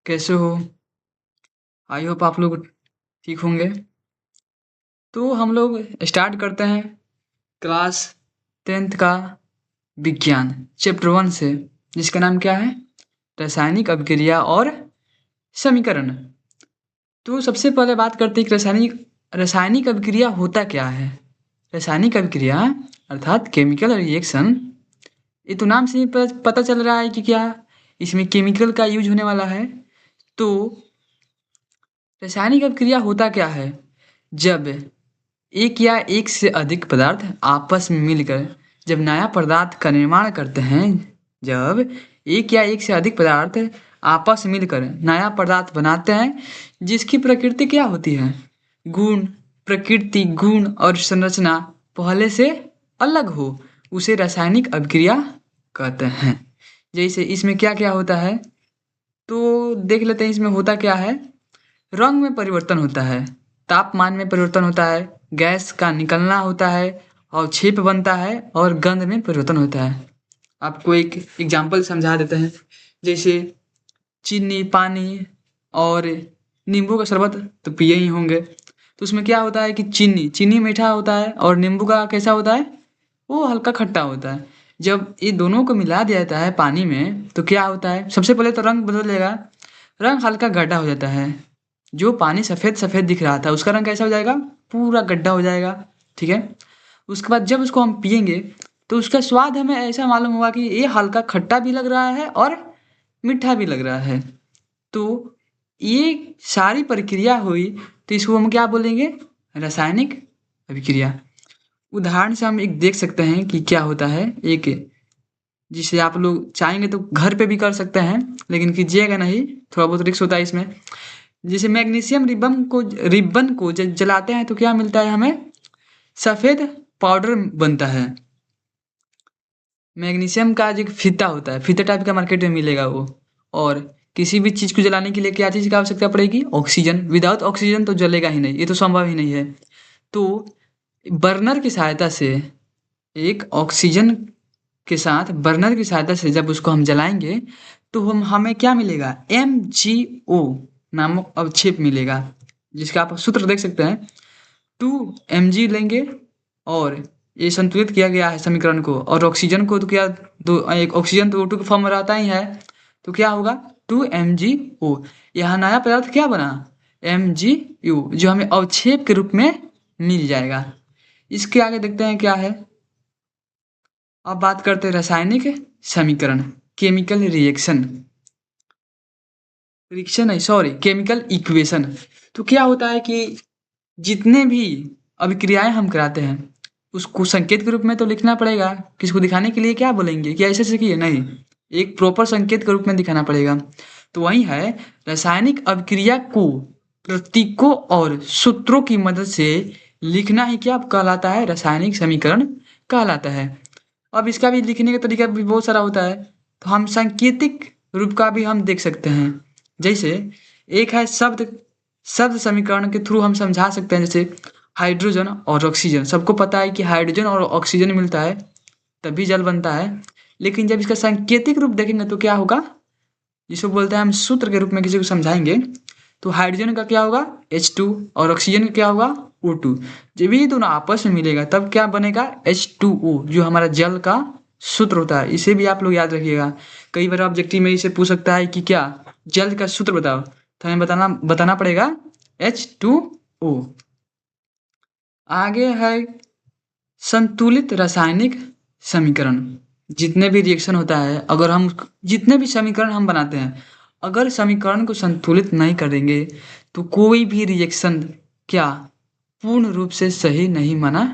कैसे हो? I hope आप लोग ठीक होंगे। तो हम लोग स्टार्ट करते हैं क्लास 10th का विज्ञान चैप्टर 1 से, जिसका नाम क्या है? रासायनिक अभिक्रिया और समीकरण। तो सबसे पहले बात करते हैं कि रासायनिक रासायनिक अभिक्रिया होता क्या है? रासायनिक अभिक्रिया अर्थात केमिकल रिएक्शन, ये तो नाम से ही पता चल रहा है कि क्या इसमें केमिकल का यूज होने वाला है। तो रासायनिक अभिक्रिया होता क्या है? जब एक या एक से अधिक पदार्थ आपस में मिलकर जब नया पदार्थ का निर्माण करते हैं। जब एक या एक से अधिक पदार्थ आपस में मिलकर नया पदार्थ बनाते हैं, जिसकी प्रकृति क्या होती है? गुण, प्रकृति, गुण और संरचना पहले से अलग हो, उसे रासायनिक अभिक्रिया कहते हैं। जैसे इसमें क्या क्या होता है, तो देख लेते हैं इसमें होता क्या है। रंग में परिवर्तन होता है, तापमान में परिवर्तन होता है, गैस का निकलना होता है और छेप बनता है और गंध में परिवर्तन होता है। आपको एक एग्जांपल समझा देते हैं। जैसे चीनी, पानी और नींबू का शरबत तो पिए ही होंगे। तो उसमें क्या होता है कि चीनी चीनी मीठा होता है और नींबू का कैसा होता है? वो हल्का खट्टा होता है। जब ये दोनों को मिला दिया जाता है पानी में तो क्या होता है? सबसे पहले तो रंग बदलेगा, रंग हल्का गाढ़ा हो जाता है। जो पानी सफ़ेद सफ़ेद दिख रहा था उसका रंग कैसा हो जाएगा? पूरा गड्ढा हो जाएगा। ठीक है। उसके बाद जब उसको हम पिएंगे तो उसका स्वाद हमें ऐसा मालूम होगा कि ये हल्का खट्टा भी लग रहा है और मीठा भी लग रहा है। तो ये सारी प्रक्रिया हुई, तो इसको हम क्या बोलेंगे? रासायनिक अभिक्रिया। उदाहरण से हम एक देख सकते हैं कि क्या होता है। एक जिसे आप लोग चाहेंगे तो घर पे भी कर सकते हैं, लेकिन कीजिएगा नहीं, थोड़ा बहुत रिस्क होता है इसमें। जैसे मैग्नीशियम रिबन को जलाते हैं तो क्या मिलता है हमें? सफ़ेद पाउडर बनता है। मैग्नीशियम का जो फीता होता है, फीता टाइप का मार्केट में मिलेगा वो। और किसी भी चीज़ को जलाने के लिए क्या चीज़ की आवश्यकता पड़ेगी? ऑक्सीजन। विदाउट ऑक्सीजन तो जलेगा ही नहीं, ये तो संभव ही नहीं है। तो बर्नर की सहायता से, एक ऑक्सीजन के साथ बर्नर की सहायता से जब उसको हम जलाएंगे तो हम हमें क्या मिलेगा? MgO नामक अवक्षेप मिलेगा, जिसका आप सूत्र देख सकते हैं। 2 mg लेंगे और ये संतुलित किया गया है समीकरण को, और ऑक्सीजन को तो क्या, दो एक ऑक्सीजन तो O2 के फॉर्म में रहता ही है, तो क्या होगा? 2 MgO। यहाँ नया पदार्थ क्या बना? MgU, जो हमें अवक्षेप के रूप में मिल जाएगा। इसके आगे देखते हैं क्या है। अब बात करते हैं रासायनिक समीकरण, केमिकल रिएक्शन, केमिकल इक्वेशन। तो क्या होता है कि जितने भी अभिक्रियाएं हम कराते हैं उसको संकेत के रूप में तो लिखना पड़ेगा। किसको दिखाने के लिए क्या बोलेंगे कि ऐसे किए? नहीं, एक प्रॉपर संकेत के रूप में दिखाना पड़ेगा। तो वही है, रासायनिक अभिक्रिया को प्रतीकों और सूत्रों की मदद से लिखना ही क्या कहलाता है? रासायनिक समीकरण कहलाता है। अब इसका भी लिखने का तरीका भी बहुत सारा होता है, तो हम सांकेतिक रूप का भी हम देख सकते हैं। जैसे एक है शब्द शब्द समीकरण के थ्रू हम समझा सकते हैं। जैसे हाइड्रोजन और ऑक्सीजन, सबको पता है कि हाइड्रोजन और ऑक्सीजन मिलता है तभी जल बनता है। लेकिन जब इसका सांकेतिक रूप देखेंगे तो क्या होगा? जिसको बोलते हैं हम सूत्र के रूप में किसी को समझाएंगे, तो हाइड्रोजन का क्या होगा? H2, और ऑक्सीजन का क्या होगा? O2। जब ये दोनों आपस में मिलेगा तब क्या बनेगा? H2O, जो हमारा जल का सूत्र होता है। इसे भी आप लोग याद रखिएगा। कई बार ऑब्जेक्टिव में इसे पूछ सकता है कि क्या जल का सूत्र बताओ, तो हमें बताना पड़ेगा H2O। आगे है संतुलित रासायनिक समीकरण। जितने भी रिएक्शन होता है, अगर हम जितने भी समीकरण हम बनाते हैं, अगर समीकरण को संतुलित नहीं करेंगे तो कोई भी रिएक्शन क्या पूर्ण रूप से सही नहीं माना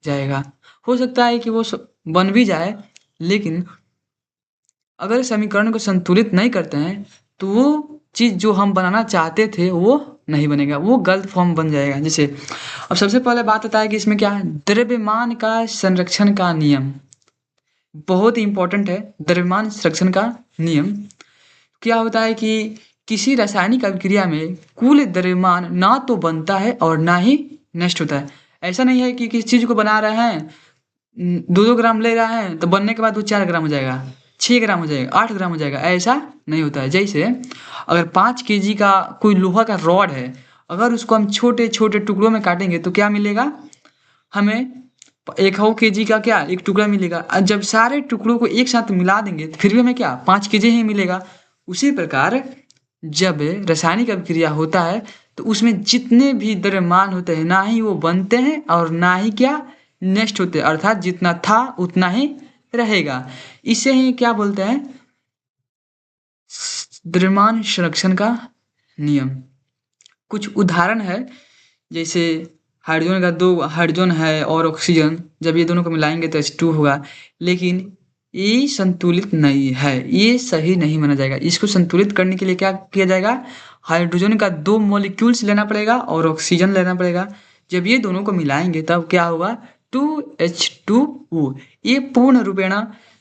जाएगा। हो सकता है कि वो बन भी जाए, लेकिन अगर समीकरण को संतुलित नहीं करते हैं तो वो चीज़ जो हम बनाना चाहते थे वो नहीं बनेगा, वो गलत फॉर्म बन जाएगा। जैसे अब सबसे पहले बात आता है कि इसमें क्या है? द्रव्यमान का संरक्षण का नियम बहुत ही इंपॉर्टेंट है। द्रव्यमान संरक्षण का नियम क्या होता है कि किसी रासायनिक अभिक्रिया में कुल द्रव्यमान ना तो बनता है और ना ही नष्ट होता है। ऐसा नहीं है कि किसी चीज़ को बना रहे हैं, 2-2 ग्राम ले रहे हैं तो बनने के बाद वो 4 ग्राम हो जाएगा। 6 ग्राम हो जाएगा, 8 ग्राम हो जाएगा, ऐसा नहीं होता है। जैसे अगर 5 केजी का कोई लोहा का रॉड है, अगर उसको हम छोटे छोटे टुकड़ों में काटेंगे तो क्या मिलेगा हमें, 1 केजी का क्या एक टुकड़ा मिलेगा। जब सारे टुकड़ों को एक साथ मिला देंगे तो फिर भी हमें क्या 5 केजी ही मिलेगा। उसी प्रकार जब रासायनिक अभिक्रिया होता है तो उसमें जितने भी द्रव्यमान होते हैं ना ही वो बनते हैं और ना ही क्या नष्ट होते हैं, अर्थात जितना था उतना ही रहेगा। इसे ही क्या बोलते हैं, द्रव्यमान संरक्षण का नियम। कुछ उदाहरण है, जैसे हाइड्रोजन का 2 हाइड्रोजन है और ऑक्सीजन, जब ये दोनों को मिलाएंगे तो H2 होगा, लेकिन ये संतुलित नहीं है, ये सही नहीं माना जाएगा। इसको संतुलित करने के लिए क्या किया जाएगा, हाइड्रोजन का 2 मॉलिक्यूल्स लेना पड़ेगा और ऑक्सीजन लेना पड़ेगा। जब ये दोनों को मिलाएंगे तब क्या होगा 2H2O। ये पूर्ण रूपेण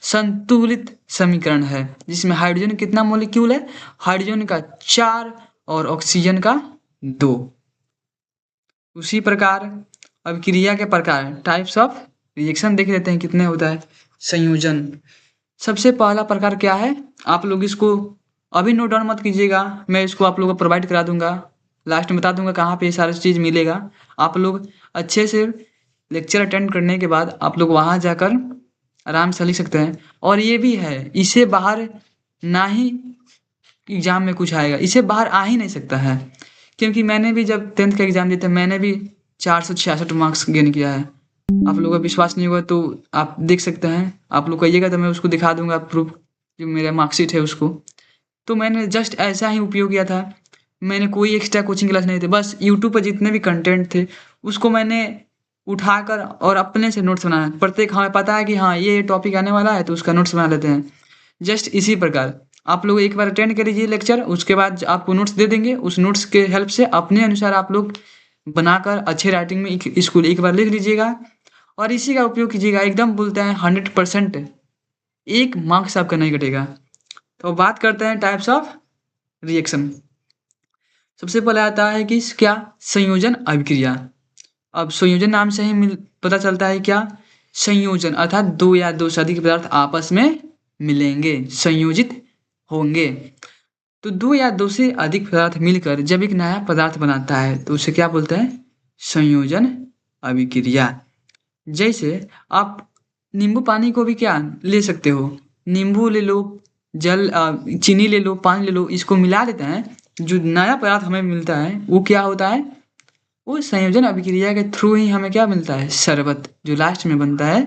संतुलित समीकरण है जिसमें हाइड्रोजन कितना मॉलिक्यूल है, हाइड्रोजन का 4 और ऑक्सीजन का 2। उसी प्रकार अभिक्रिया के प्रकार, टाइप्स ऑफ रिएक्शन देख लेते हैं कितने होता है। संयोजन, सबसे पहला प्रकार क्या है, आप लोग इसको अभी नोट डाउन मत कीजिएगा, मैं इसको आप लोगों को प्रोवाइड करा दूंगा, लास्ट में बता दूंगा कहाँ पे ये सारी चीज़ मिलेगा। आप लोग अच्छे से लेक्चर अटेंड करने के बाद आप लोग वहाँ जाकर आराम से लिख सकते हैं। और ये भी है, इसे बाहर ना ही एग्जाम में कुछ आएगा, इसे बाहर आ ही नहीं सकता है, क्योंकि मैंने भी जब 10th का एग्जाम दिया था मैंने भी 466 मार्क्स गेन किया है। आप लोगों का विश्वास नहीं हुआ तो आप देख सकते हैं, आप लोग कहिएगा तो मैं उसको दिखा दूंगा प्रूफ, जो मेरा मार्कशीट है उसको। तो मैंने जस्ट ऐसा ही उपयोग किया था, मैंने कोई एक्स्ट्रा कोचिंग क्लास नहीं थे, बस यूट्यूब पर जितने भी कंटेंट थे उसको मैंने उठाकर और अपने से नोट्स बनाया। प्रत्येक हमें पता है कि हाँ ये टॉपिक आने वाला है तो उसका नोट्स बना लेते हैं। जस्ट इसी प्रकार आप लोग एक बार अटेंड कर लीजिए लेक्चर, उसके बाद आपको नोट्स दे देंगे, उस नोट्स के हेल्प से अपने अनुसार आप लोग बनाकर अच्छे राइटिंग में इसको एक बार लिख लीजिएगा और इसी का उपयोग कीजिएगा। एकदम बोलते हैं 100%, एक मार्क्स आपका नहीं घटेगा। तो बात करते हैं टाइप्स ऑफ रिएक्शन। सबसे पहले आता है कि क्या, संयोजन अभिक्रिया। अब संयोजन नाम से ही पता चलता है क्या, संयोजन अर्थात 2 या 2 से अधिक पदार्थ आपस में मिलेंगे, संयोजित होंगे। तो 2 या 2 से अधिक पदार्थ मिलकर जब एक नया पदार्थ बनाता है तो उसे क्या बोलते हैं, संयोजन अभिक्रिया। जैसे आप नींबू पानी को भी क्या ले सकते हो, नींबू ले लो, जल चीनी ले लो, पानी ले लो, इसको मिला देते हैं, जो नया पदार्थ हमें मिलता है वो क्या होता है, वो संयोजन अभिक्रिया के थ्रू ही हमें क्या मिलता है, शरबत जो लास्ट में बनता है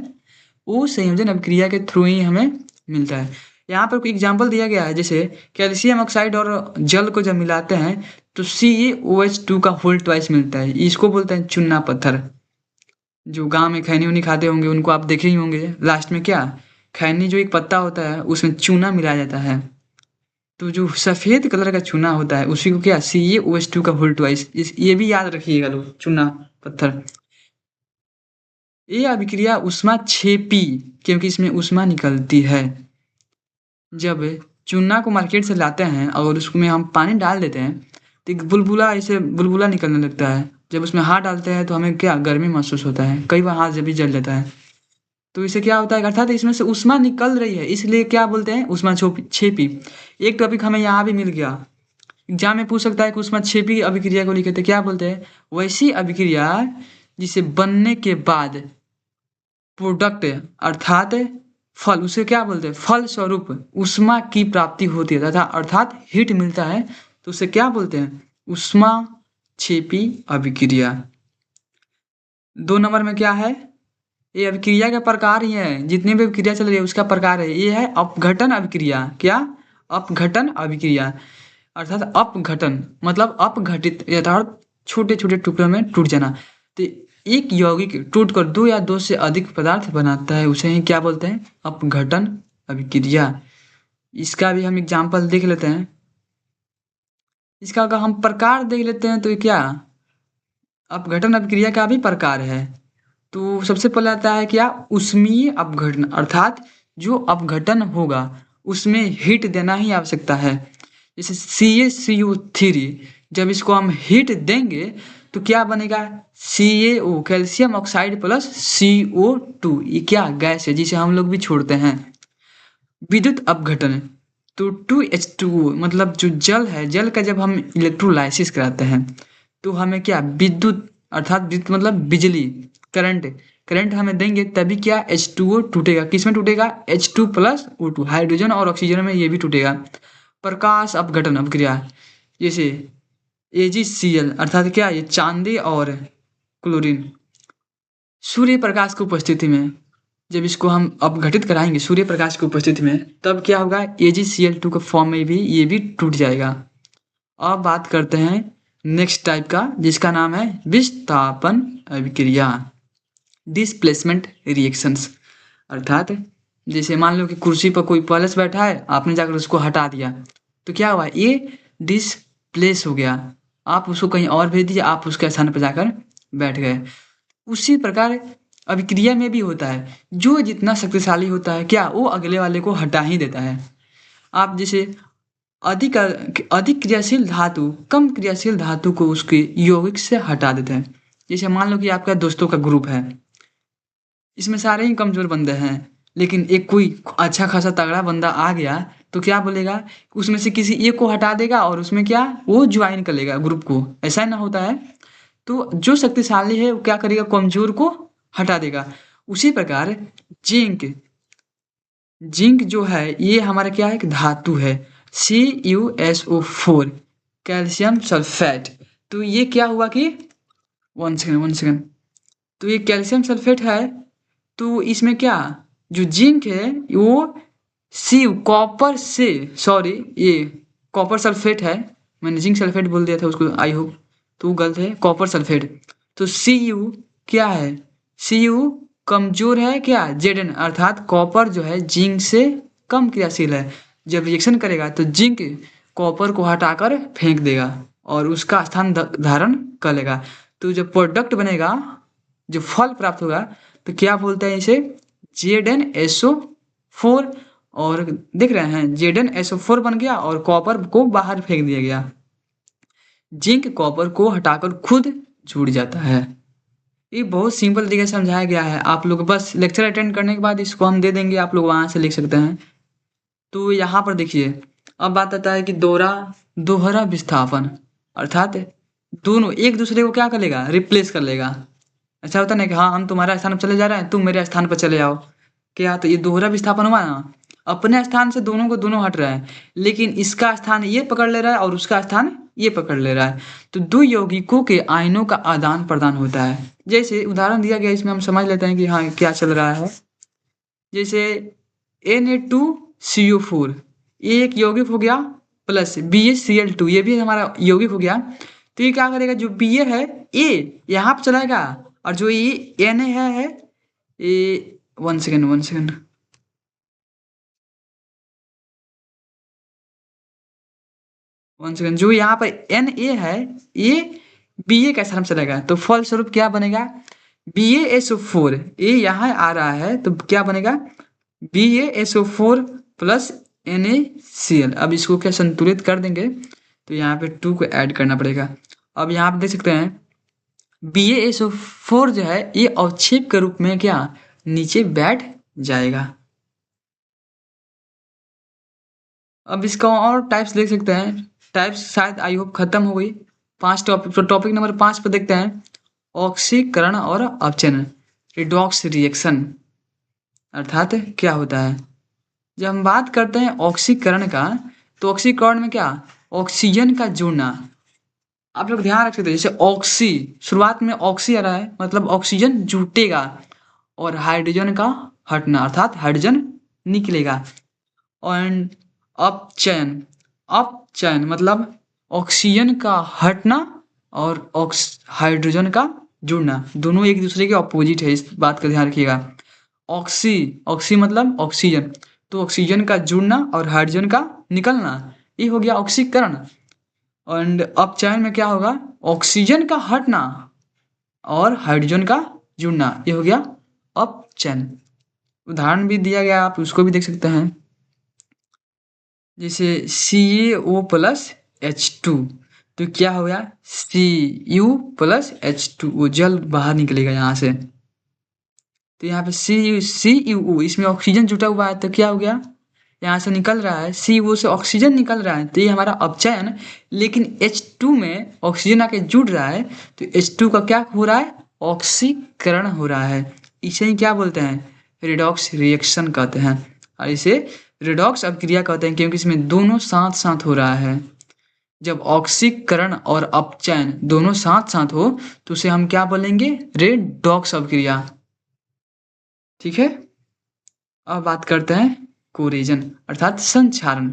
वो संयोजन अभिक्रिया के थ्रू ही हमें मिलता है। यहाँ पर कोई एग्जाम्पल दिया गया है, जैसे कैल्शियम ऑक्साइड और जल को जब मिलाते हैं तो CaOH2 का होल ट्वाइस मिलता है, इसको बोलते हैं चूना पत्थर। जो गांव में खैनी उनी खाते होंगे उनको आप देखे ही होंगे, लास्ट में क्या खैनी जो एक पत्ता होता है उसमें चूना मिलाया जाता है, तो जो सफ़ेद कलर का चूना होता है उसी को क्या CaOH2 का होल ट्वाइस, ये भी याद रखिएगा लोग, चूना पत्थर। ये अभिक्रिया ऊष्माक्षेपी, क्योंकि इसमें ऊष्मा निकलती है। जब चूना को मार्केट से लाते हैं और उसमें हम पानी डाल देते हैं तो एक बुलबुला, ऐसे बुलबुला निकलने लगता है। जब उसमें हाथ डालते हैं तो हमें क्या गर्मी महसूस होता है, कई बार हाथ जब भी जल जाता है। तो इससे क्या होता है, अर्थात इसमें से ऊष्मा निकल रही है, इसलिए क्या बोलते हैं ऊष्माक्षेपी। एक टॉपिक हमें यहाँ भी मिल गया, एग्जाम में पूछ सकता है कि ऊष्माक्षेपी अभिक्रिया को लिखे थे क्या बोलते हैं, वैसी अभिक्रिया जिसे बनने के बाद प्रोडक्ट अर्थात फल, उसे क्या बोलते हैं, फल स्वरूप ऊष्मा की प्राप्ति होती है तथा अर्थात हीट मिलता है, तो उसे क्या बोलते हैं, ऊष्माक्षेपी अभिक्रिया। 2 नंबर में क्या है, ये अभिक्रिया का प्रकार ही है, जितनी भी अभिक्रिया चल रही है उसका प्रकार है, ये है अपघटन अभिक्रिया। क्या, अपघटन अभिक्रिया, अर्थात अपघटन मतलब अपघटित अर्थात छोटे छोटे टुकड़ों में टूट जाना। तो एक यौगिक टूटकर 2 या 2 से अधिक पदार्थ बनाता है, उसे ही क्या बोलते हैं, अपघटन अभिक्रिया। इसका भी हम एग्जाम्पल देख लेते हैं। इसका अगर हम प्रकार देख लेते हैं तो क्या, अपघटन अभिक्रिया का भी प्रकार है। तो सबसे पहले आता है क्या, ऊष्मीय अपघटन, अर्थात जो अपघटन होगा उसमें हीट देना ही आवश्यकता है। जैसे CaCO3, जब इसको हम हीट देंगे तो क्या बनेगा, CaO calcium oxide plus CO2, ये क्या गैस है जिसे हम लोग भी छोड़ते हैं। विद्युत अपघटन। तो 2H2O मतलब जो जल है, जल का जब हम इलेक्ट्रोलाइसिस कराते हैं तो हमें क्या विद्युत अर्थात विद्युत मतलब बिजली, करंट, करंट हमें देंगे तभी क्या H2O टूटेगा। किसमें टूटेगा? H2+O2 हाइड्रोजन और ऑक्सीजन में ये भी टूटेगा। प्रकाश अपघटन अपक्रिया जैसे AgCl अर्थात क्या ये चांदी और क्लोरीन सूर्य प्रकाश की उपस्थिति में जब इसको हम अपघटित कराएंगे सूर्य प्रकाश की उपस्थिति में तब क्या होगा AgCl2 के फॉर्म में भी ये भी टूट जाएगा। अब बात करते हैं नेक्स्ट टाइप का जिसका नाम है विस्थापन अभिक्रिया, डिस्प्लेसमेंट रिएक्शंस। अर्थात जैसे मान लो कि कुर्सी पर कोई पलस बैठा है, आपने जाकर उसको हटा दिया तो क्या हुआ ये डिस्प्लेस हो गया, आप उसको कहीं और भेज दिए, आप उसके स्थान पर जाकर बैठ गए। उसी प्रकार अभिक्रिया में भी होता है, जो जितना शक्तिशाली होता है क्या वो अगले वाले को हटा ही देता है। आप जैसे अधिक अधिक क्रियाशील धातु कम क्रियाशील धातु को उसके यौगिक से हटा देते हैं। जैसे मान लो कि आपका दोस्तों का ग्रुप है, इसमें सारे ही कमजोर बंदे हैं, लेकिन एक कोई अच्छा खासा तगड़ा बंदा आ गया तो क्या बोलेगा उसमें से किसी एक को हटा देगा और उसमें क्या वो ज्वाइन कर लेगा ग्रुप को, ऐसा ना होता है। तो जो शक्तिशाली है वो क्या करेगा कमजोर को हटा देगा। उसी प्रकार जिंक, जिंक जो है ये हमारा क्या है एक धातु है CuSO4 कैल्शियम सल्फेट। तो ये क्या हुआ कि वन सेकेंड, तो ये कैल्शियम सल्फेट है तो इसमें क्या जो जिंक है वो सी कॉपर से सॉरी ये कॉपर सल्फेट है, मैंने जिंक सल्फेट बोल दिया था उसको आई होप, तो गलत है कॉपर सल्फेट। तो Cu क्या है Cu कमजोर है क्या Zn अर्थात कॉपर जो है जिंक से कम क्रियाशील है, जब रिएक्शन करेगा तो जिंक कॉपर को हटाकर फेंक देगा और उसका स्थान धारण कर लेगा। तो जब प्रोडक्ट बनेगा जो फल प्राप्त होगा तो क्या बोलते हैं इसे ZnSO4 और देख रहे हैं ZnSO4 बन गया और कॉपर को बाहर फेंक दिया गया। जिंक कॉपर को हटाकर खुद जुड़ जाता है। ये बहुत सिंपल तरीके से समझाया गया है, आप लोग बस लेक्चर अटेंड करने के बाद इसको हम दे देंगे, आप लोग वहां से लिख सकते हैं। तो यहाँ पर देखिए अब बात आता है कि दोहरा विस्थापन अर्थात दोनों एक दूसरे को क्या कर लेगा रिप्लेस कर लेगा। ऐसा होता ना कि हाँ हम तुम्हारा स्थान पर चले जा रहे हैं तुम मेरे स्थान पर चले आओ, क्या तो ये दोहरा विस्थापन हुआ ना, अपने स्थान से दोनों को दोनों हट रहे हैं लेकिन इसका स्थान ये पकड़ ले रहा है और उसका स्थान ये पकड़ ले रहा है। तो दो यौगिकों के आयनों का आदान प्रदान होता है। जैसे उदाहरण दिया गया इसमें हम समझ लेते हैं कि हाँ क्या चल रहा है। जैसे Na2CO4 ये एक यौगिक हो गया प्लस BaCl2 ये भी हमारा यौगिक हो गया। तो ये क्या करेगा जो Ba है ए यहाँ पर चलाएगा और जो ये Na है ये वन सेकेंड जो यहाँ पर Na है ये Ba का स्थान चलेगा तो फलस्वरूप क्या बनेगा BaSO4 ये यहाँ आ रहा है तो क्या बनेगा BaSO4 प्लस NaCl। अब इसको क्या संतुलित कर देंगे तो यहाँ पे 2 को ऐड करना पड़ेगा। अब यहाँ पे देख सकते हैं BaSO4 जो है ये अवक्षेप के रूप में क्या नीचे बैठ जाएगा। अब इसका और टाइप्स देख सकते हैं, टाइप्स शायद आई होप खत्म हो गई। 5 टॉपिक, तो टॉपिक नंबर 5 पर देखते हैं ऑक्सीकरण और अपचयन रिडॉक्स रिएक्शन। अर्थात क्या होता है जब हम बात करते हैं ऑक्सीकरण का तो ऑक्सीकरण में क्या ऑक्सीजन का जुड़ना। आप लोग ध्यान रख सकते हैं जैसे ऑक्सी शुरुआत में ऑक्सी आ रहा है मतलब ऑक्सीजन जुटेगा और हाइड्रोजन का हटना अर्थात हाइड्रोजन निकलेगा। और अपचयन, अपचयन मतलब ऑक्सीजन का हटना और हाइड्रोजन का जुड़ना, दोनों एक दूसरे के अपोजिट है, इस बात का ध्यान रखिएगा। ऑक्सी ऑक्सी मतलब ऑक्सीजन, तो ऑक्सीजन का जुड़ना और हाइड्रोजन का निकलना ये हो गया ऑक्सीकरण। और अपचयन में क्या होगा ऑक्सीजन का हटना और हाइड्रोजन का जुड़ना ये हो गया अपचयन। उदाहरण भी दिया गया आप उसको भी देख सकते हैं जैसे CaO प्लस H2 तो क्या हो गया Cu प्लस H2O जल बाहर निकलेगा यहाँ से। तो यहाँ पे CuO इसमें ऑक्सीजन जुटा हुआ है तो क्या हो गया यहाँ से निकल रहा है, CO से ऑक्सीजन निकल रहा है, तो ये हमारा अपचयन। लेकिन H2 में ऑक्सीजन आके जुड़ रहा है, तो H2 का क्या हो रहा है, ऑक्सीकरण हो रहा है। इसे ही क्या बोलते हैं, रिडॉक्स रिएक्शन कहते हैं। और इसे रिडॉक्स अभिक्रिया कहते हैं, क्योंकि इसमें दोनों साथ साथ हो रहा है। जब ऑक्सीकरण और अपचयन दोनों साथ साथ हो तो उसे हम क्या बोलेंगे, रेडॉक्स अभिक्रिया। ठीक है, अब बात करते हैं कोरेजन अर्थात संक्षारण।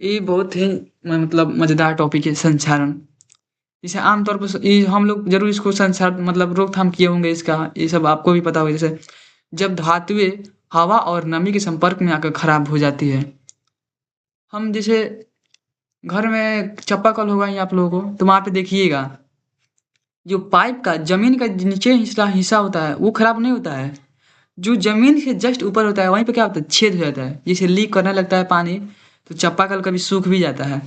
ये बहुत ही मतलब मजेदार टॉपिक है, संक्षारण। इसे आमतौर पर ये हम लोग जरूर इसको संक्षारण मतलब रोकथाम किए होंगे इसका, ये सब आपको भी पता होगा। जैसे जब धातुएं हवा और नमी के संपर्क में आकर खराब हो जाती है। हम जैसे घर में चापाकल होगा ही आप लोगों को, तो वहाँ पे देखिएगा जो पाइप का जमीन का नीचे हिस्सा होता है वो खराब नहीं होता है। जो जमीन से जस्ट ऊपर होता है वहीं पे क्या होता है, छेद हो जाता है, जैसे लीक करने लगता है पानी, तो चापाकल कभी सूख भी जाता है।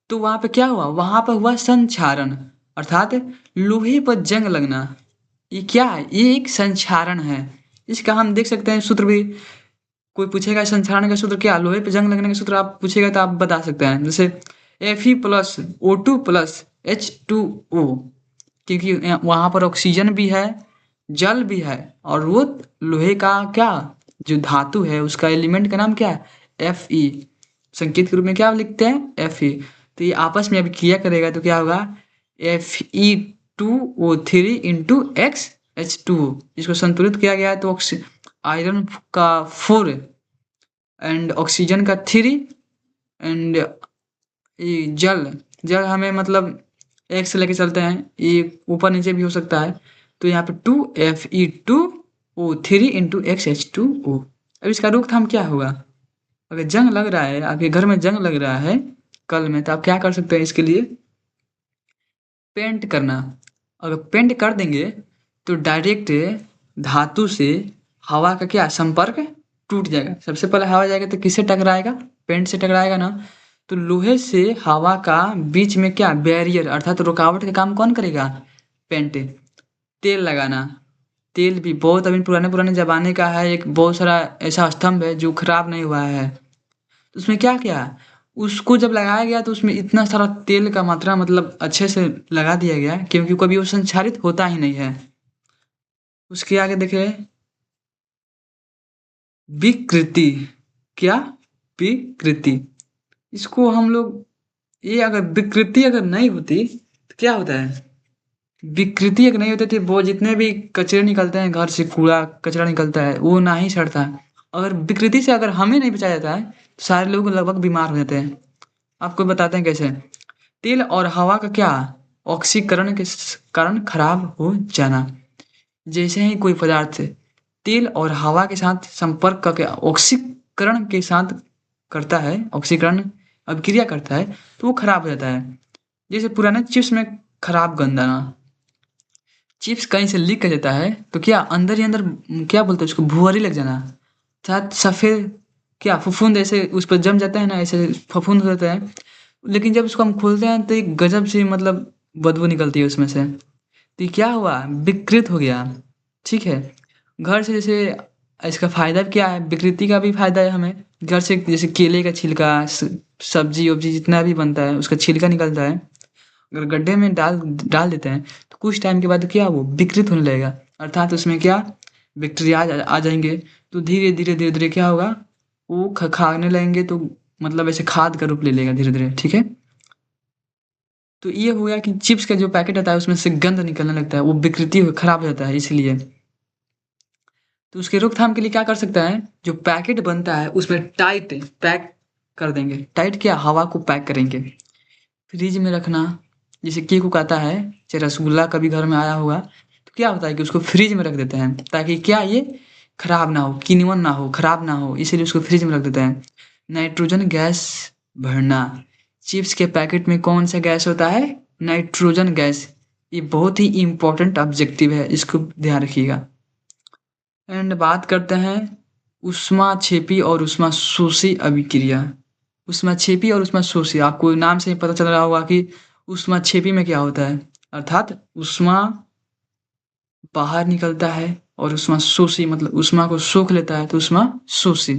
तो वहाँ पे क्या हुआ, वहाँ पर हुआ संक्षारण अर्थात लोहे पर जंग लगना। ये क्या है, ये एक संक्षारण है। इसका हम देख सकते हैं सूत्र भी। कोई पूछेगा संक्षारण का सूत्र क्या, लोहे पे जंग लगने का सूत्र आप पूछेगा तो आप बता सकते हैं, जैसे Fe+O2+H2O, क्योंकि वहाँ पर ऑक्सीजन भी है, जल भी है, और वो लोहे का क्या, जो धातु है उसका एलिमेंट का नाम क्या है, Fe। संकेत के रूप में क्या लिखते हैं, Fe। तो ये आपस में अभी क्रिया करेगा तो क्या होगा, Fe2O3 इंटू XH2O। इसको संतुलित किया गया है तो आयरन का 4 एंड ऑक्सीजन का 3 एंड ये जल हमें मतलब एक से लेके चलते हैं, ये ऊपर नीचे भी हो सकता है। तो यहाँ पे 2Fe2O3 इंटू XH2O। अब इसका रोकथाम क्या होगा, अगर जंग लग रहा है, आपके घर में जंग लग रहा है कल में, तो आप क्या कर सकते हैं, इसके लिए पेंट करना। अगर पेंट कर देंगे तो डायरेक्ट धातु से हवा का क्या संपर्क टूट जाएगा। सबसे पहले हवा जाएगा तो किससे टकराएगा, पेंट से टकराएगा ना। तो लोहे से हवा का बीच में क्या बैरियर अर्थात रुकावट का काम कौन करेगा, पेंट। तेल लगाना, तेल भी बहुत अभी पुराने पुराने ज़माने का है, एक बहुत सारा ऐसा स्तंभ है जो खराब नहीं हुआ है। तो उसमें क्या किया, उसको जब लगाया गया तो उसमें इतना सारा तेल का मात्रा मतलब अच्छे से लगा दिया गया, क्योंकि कभी वो संक्षारित होता ही नहीं है। उसके आगे देखिए विकृति, क्या, विकृति। इसको हम लोग, ये अगर विकृति अगर नहीं होती तो क्या होता है, विकृति अगर नहीं होती तो वो जितने भी कचरे निकलते हैं घर से, कूड़ा कचरा निकलता है वो ना ही सड़ता है। अगर विकृति से अगर हमें नहीं बचाया जाता है तो सारे लोग लगभग बीमार हो जाते हैं। आपको बताते हैं कैसे। तेल और हवा का क्या, ऑक्सीकरण के कारण खराब हो जाना। जैसे ही कोई पदार्थ तेल और हवा के साथ संपर्क करके ऑक्सीकरण के साथ करता है, ऑक्सीकरण अभिक्रिया करता है, तो वो खराब हो जाता है। जैसे पुराने चिप्स में खराब गंध आना, चिप्स कहीं से लीक कर जाता है तो क्या अंदर ही अंदर क्या बोलते हैं उसको, भुअरी लग जाना, साथ सफ़ेद क्या फफूंद ऐसे उस पर जम जाता है ना, ऐसे फफूंद हो जाता है। लेकिन जब उसको हम खोलते हैं तो एक गजब से मतलब बदबू निकलती है उसमें से। तो ये क्या हुआ, विकृत हो गया। ठीक है, घर से जैसे इसका फ़ायदा क्या है, विकृति का भी फ़ायदा है हमें। घर से जैसे केले का छिलका, सब्जी वब्जी जितना भी बनता है उसका छिलका निकलता है, अगर गड्ढे में डाल डाल देते हैं तो कुछ टाइम के बाद क्या वो विकृत होने लगेगा, अर्थात उसमें क्या बैक्टीरिया आ जाएंगे। तो धीरे धीरे धीरे धीरे क्या होगा, वो खाने लगेंगे, तो मतलब ऐसे खाद का रूप ले लेगा धीरे धीरे। ठीक है, तो ये हो गया कि चिप्स का जो पैकेट आता है उसमें से गंध निकलने लगता है, वो विकृति खराब हो जाता है इसलिए। तो उसके रोकथाम के लिए क्या कर सकता है, जो पैकेट बनता है उसमें टाइट पैक कर देंगे। टाइट क्या, हवा को पैक करेंगे। फ्रिज में रखना, जैसे केक उक आता है, चाहे रसगुल्ला कभी घर में आया होगा, तो क्या होता है कि उसको फ्रिज में रख देते हैं ताकि क्या ये खराब ना हो, किण्वन ना हो, खराब ना हो, इसीलिए उसको फ्रिज में रख देते हैं। नाइट्रोजन गैस भरना, चिप्स के पैकेट में कौन सा गैस होता है, नाइट्रोजन गैस। ये बहुत ही इम्पोर्टेंट ऑब्जेक्टिव है, इसको ध्यान रखिएगा। एंड बात करते हैं ऊष्माक्षेपी और ऊष्माशोषी अभिक्रिया। ऊष्माक्षेपी और ऊष्माशोषी, आपको नाम से ही पता चल रहा होगा कि ऊष्माक्षेपी में क्या होता है, अर्थात ऊष्मा बाहर निकलता है, और ऊष्माशोषी मतलब ऊष्मा को सोख लेता है, तो ऊष्माशोषी।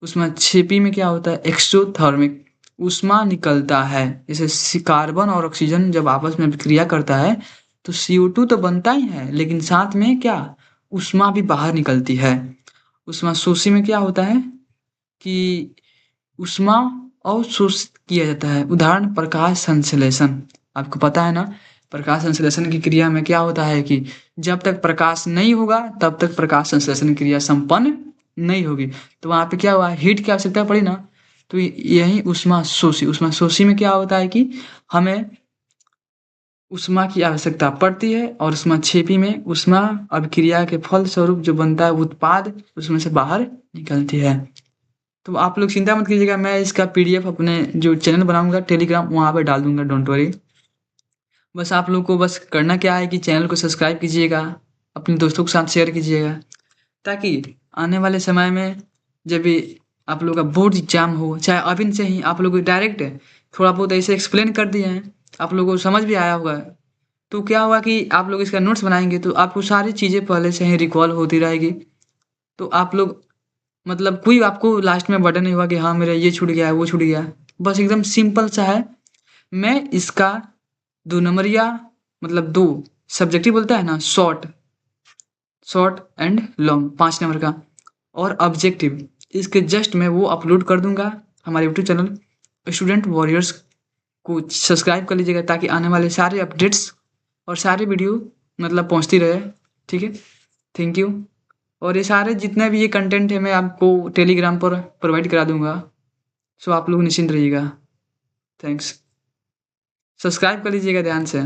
उसमें छिपी में क्या होता है, एक्सोथर्मिक ऊष्मा निकलता है। जैसे कार्बन और ऑक्सीजन जब आपस में क्रिया करता है तो CO2 तो बनता ही है, लेकिन साथ में क्या, ऊष्मा भी बाहर निकलती है। ऊष्मा शोषी में क्या होता है कि ऊष्मा अवशोषित किया जाता है। उदाहरण प्रकाश संश्लेषण, आपको पता है ना, प्रकाश संश्लेषण की क्रिया में क्या होता है कि जब तक प्रकाश नहीं होगा तब तक प्रकाश संश्लेषण क्रिया संपन्न नहीं होगी। तो वहाँ पे क्या हुआ, हीट की आवश्यकता पड़ी ना, तो यही ऊष्मा शोषी में क्या होता है कि हमें ऊष्मा की आवश्यकता पड़ती है, और ऊष्माक्षेपी में ऊष्मा अभिक्रिया के फलस्वरूप जो बनता है उत्पाद उसमें से बाहर निकलती है। तो आप लोग चिंता मत कीजिएगा, मैं इसका PDF अपने जो चैनल बनाऊँगा टेलीग्राम वहाँ पे डाल दूँगा, डोंट वरी। बस आप लोग को बस करना क्या है कि चैनल को सब्सक्राइब कीजिएगा, अपने दोस्तों के साथ शेयर कीजिएगा, ताकि आने वाले समय में जब भी आप लोग का बोर्ड एग्जाम हो, चाहे अभी से ही आप लोग को डायरेक्ट थोड़ा बहुत ऐसे एक्सप्लेन कर दिए हैं, आप लोगों को समझ भी आया होगा। तो क्या हुआ कि आप लोग इसका नोट्स बनाएँगे तो आपको सारी चीज़ें पहले से ही रिकॉल होती रहेगी। तो आप लोग मतलब कोई आपको लास्ट में बर्डन नहीं हुआ कि हाँ, मेरा ये छूट गया है, वो छूट गया है। बस एकदम सिंपल सा है। मैं इसका 2 नंबरिया मतलब 2 सब्जेक्टिव बोलता है ना, शॉर्ट एंड लॉन्ग 5 नंबर का, और ऑब्जेक्टिव इसके जस्ट मैं वो अपलोड कर दूँगा हमारे यूट्यूब चैनल स्टूडेंट वॉरियर्स को सब्सक्राइब कर लीजिएगा, ताकि आने वाले सारे अपडेट्स और सारी वीडियो मतलब पहुँचती रहे। ठीक है? Thank you. और ये सारे जितने भी ये कंटेंट है मैं आपको टेलीग्राम पर प्रोवाइड करा दूँगा। सो आप लोग निश्चिंत रहिएगा। थैंक्स। सब्सक्राइब कर लीजिएगा ध्यान से।